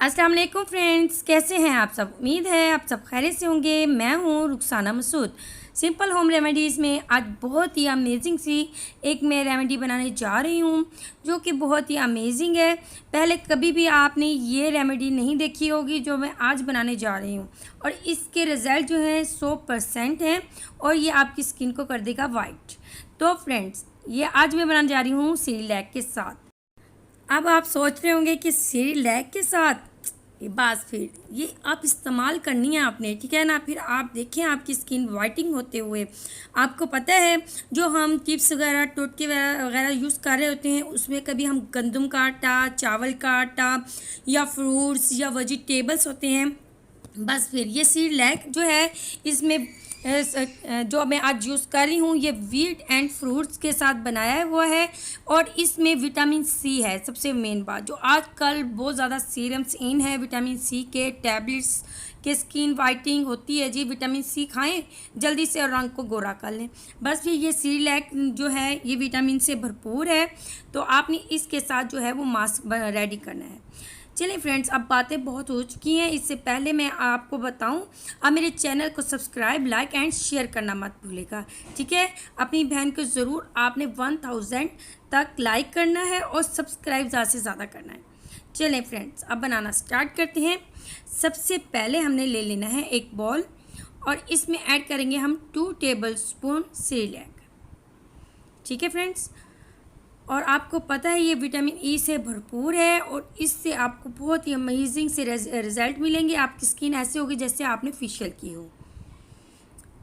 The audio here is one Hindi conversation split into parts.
अस्सलाम वालेकुम फ्रेंड्स, कैसे हैं आप सब। उम्मीद है आप सब खैरियत से होंगे। मैं हूं Rukhsana Masood. Simple home remedies में आज बहुत ही अमेजिंग सी एक मैं रेमेडी बनाने जा रही हूं जो कि बहुत ही अमेजिंग है। पहले कभी भी आपने ये रेमेडी नहीं देखी होगी जो मैं आज बनाने जा रही हूं, और इसके रिज़ल्ट जो हैं 100% हैं और ये आपकी स्किन को कर देगा वाइट। तो फ्रेंड्स, ये आज मैं बनाने जा रही हूँ सेरेलैक के साथ। अब आप सोच रहे होंगे कि सेरेलैक के साथ बस फिर ये आप इस्तेमाल करनी है आपने, ठीक है ना। फिर आप देखें आपकी स्किन वाइटिंग होते हुए। आपको पता है जो हम चिप्स वगैरह टोटके वगैरह यूज़ कर रहे होते हैं उसमें कभी हम गंदम का आटा, चावल का आटा या फ्रूट्स या वेजिटेबल्स होते हैं। बस फिर ये सेरेलैक जो है इसमें जो मैं आज यूज़ कर रही हूँ ये व्हीट एंड फ्रूट्स के साथ बनाया हुआ है, और इसमें विटामिन सी है। सबसे मेन बात जो आजकल बहुत ज़्यादा सीरम्स इन है विटामिन सी के टैबलेट्स के, स्किन वाइटिंग होती है जी, विटामिन सी खाएं जल्दी से और रंग को गोरा कर लें। बस फिर ये सेरेलैक जो है ये विटामिन से भरपूर है, तो आपने इसके साथ जो है वो मास्क रेडी करना है। चलिए फ्रेंड्स, अब बातें बहुत हो चुकी हैं। इससे पहले मैं आपको बताऊं, आप मेरे चैनल को सब्सक्राइब, लाइक एंड शेयर करना मत भूलिएगा, ठीक है। अपनी बहन को ज़रूर आपने 1000 तक लाइक करना है और सब्सक्राइब ज़्यादा से ज़्यादा करना है। चलें फ्रेंड्स, अब बनाना स्टार्ट करते हैं। सबसे पहले हमने ले लेना है एक बॉल, और इसमें ऐड करेंगे हम 2 टेबलस्पून सेरेलैक, ठीक है फ्रेंड्स। और आपको पता है ये विटामिन ई से भरपूर है और इससे आपको बहुत ही अमेजिंग से रिज़ल्ट मिलेंगे। आपकी स्किन ऐसे होगी जैसे आपने फेशियल की हो।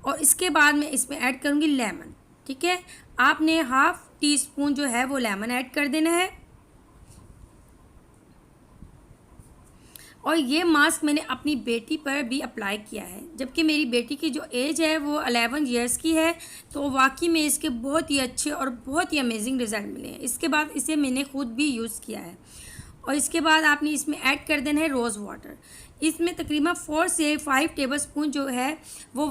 और इसके बाद मैं इसमें ऐड करूँगी लेमन, ठीक है। आपने हाफ़ टी स्पून जो है वो लेमन ऐड कर देना है। और ये मास्क मैंने अपनी बेटी पर भी अप्लाई किया है, जबकि मेरी बेटी की जो एज है वो 11 ईयर्स की है। तो वाकई में इसके बहुत ही अच्छे और बहुत ही अमेजिंग रिज़ल्ट मिले हैं। इसके बाद इसे मैंने ख़ुद भी यूज़ किया है। और इसके बाद आपने इसमें ऐड कर देना है रोज़ वाटर। इसमें तकरीबन 4 से 5 टेबलस्पून जो है वो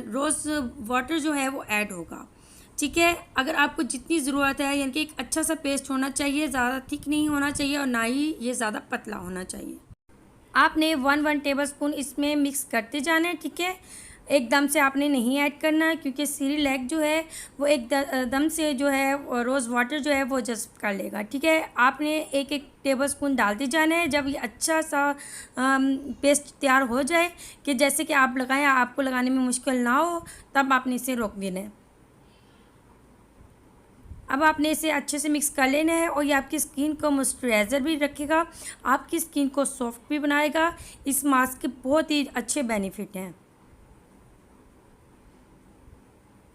रोज़ वाटर जो है वो ऐड होगा, ठीक है। अगर आपको जितनी ज़रूरत है, यानी कि एक अच्छा सा पेस्ट होना चाहिए, ज़्यादा थिक नहीं होना चाहिए और ना ही ये ज़्यादा पतला होना चाहिए। आपने 1 टेबलस्पून इसमें मिक्स करते जाना है, ठीक है। एकदम से आपने नहीं ऐड करना है क्योंकि सेरेलैक जो है वो एकदम से जो है रोज़ वाटर जो है वो जज़्ब कर लेगा, ठीक है। आपने एक एक टेबलस्पून डालते जाना है। जब ये अच्छा सा पेस्ट तैयार हो जाए कि जैसे कि आप लगाएं, आपको लगाने में मुश्किल ना हो, तब आपने इसे रोक देना है। अब आपने इसे अच्छे से मिक्स कर लेना है और ये आपकी स्किन को मॉइस्चराइज़र भी रखेगा, आपकी स्किन को सॉफ्ट भी बनाएगा। इस मास्क के बहुत ही अच्छे बेनिफिट हैं,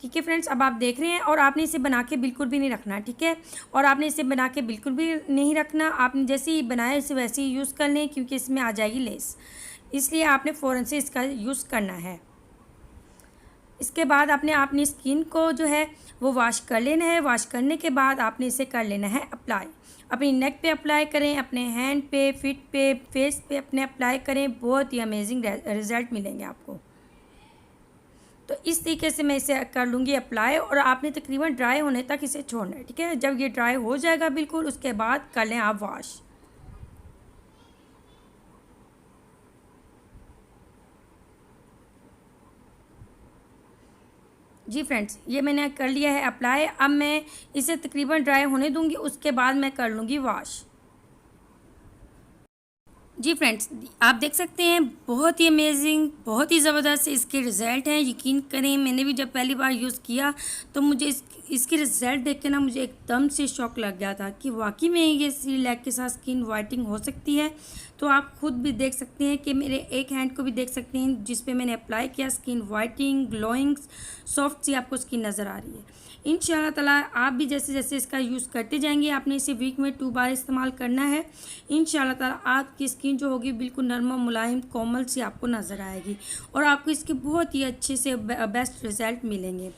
ठीक है फ्रेंड्स। अब आप देख रहे हैं, और आपने इसे बना के बिल्कुल भी नहीं रखना, ठीक है। और आपने इसे बना के बिल्कुल भी नहीं रखना। आपने जैसे ही बनाया इसे वैसे ही यूज़ कर लें क्योंकि इसमें आ जाएगी लेस, इसलिए आपने फ़ौरन से इसका यूज़ करना है। इसके बाद आपने अपनी स्किन को जो है वो वॉश कर लेना है। वॉश करने के बाद आपने इसे कर लेना है अप्लाई। अपनी नेक पे अप्लाई करें, अपने हैंड पे, फिट पे, फेस पे अपने अप्लाई करें। बहुत ही अमेजिंग रिज़ल्ट मिलेंगे आपको। तो इस तरीके से मैं इसे कर लूँगी अप्लाई, और आपने तकरीबन ड्राई होने तक इसे छोड़ना है, ठीक है। जब ये ड्राई हो जाएगा बिल्कुल, उसके बाद कर लें आप वॉश। जी फ्रेंड्स, ये मैंने कर लिया है अप्लाई। अब मैं इसे तकरीबन ड्राई होने दूंगी, उसके बाद मैं कर लूँगी वॉश। जी फ्रेंड्स, आप देख सकते हैं बहुत ही अमेजिंग, बहुत ही ज़बरदस्त इसके रिज़ल्ट हैं। यकीन करें, मैंने भी जब पहली बार यूज़ किया तो मुझे इसके रिज़ल्ट देख के ना मुझे एकदम से शौक लग गया था कि वाकई में ये सेरेलैक के साथ स्किन वाइटिंग हो सकती है। तो आप खुद भी देख सकते हैं कि मेरे एक हैंड को भी देख सकते हैं जिस पे मैंने अप्लाई किया। स्किन वाइटिंग, ग्लोइंग, सॉफ्ट सी आपको स्किन नज़र आ रही है। इंशाल्लाह ताला आप भी जैसे जैसे इसका यूज़ करते जाएंगे, आपने इसे वीक में 2 बार इस्तेमाल करना है। इंशाल्लाह ताला आपकी स्किन जो होगी बिल्कुल नरम और मुलायम, कोमल सी आपको नज़र आएगी और आपको इसके बहुत ही अच्छे से बेस्ट रिज़ल्ट मिलेंगे।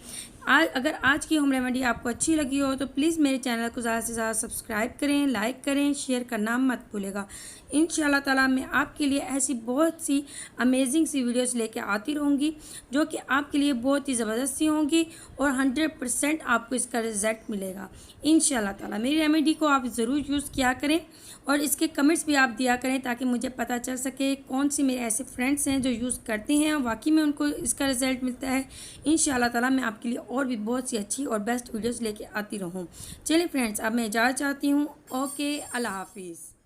अगर आज की होम रेमेडी आपको अच्छी लगी हो तो प्लीज़ मेरे चैनल को ज़्यादा से ज़्यादा सब्सक्राइब करें, लाइक करें, शेयर करना मत भूलेगा। इंशाल्लाह ताला मैं आपके लिए ऐसी बहुत सी अमेजिंग सी वीडियोस लेके आती रहूँगी जो कि आपके लिए बहुत ही ज़बरदस्त सी होंगी और 100% आपको इसका रिज़ल्ट मिलेगा इंशाल्लाह ताला। मेरी रेमेडी को आप ज़रूर यूज़ किया करें और इसके कमेंट्स भी आप दिया करें ताकि मुझे पता चल सके कौन सी मेरे ऐसे फ्रेंड्स हैं जो यूज़ करते हैं और वाकई में उनको इसका रिज़ल्ट मिलता है। इंशाल्लाह ताला मैं आपके लिए और भी बहुत सी अच्छी और बेस्ट वीडियोस लेके आती रहूँ। चलिए फ्रेंड्स, अब मैं इजाज़त चाहती हूँ। ओके, अल्लाह हाफिज़।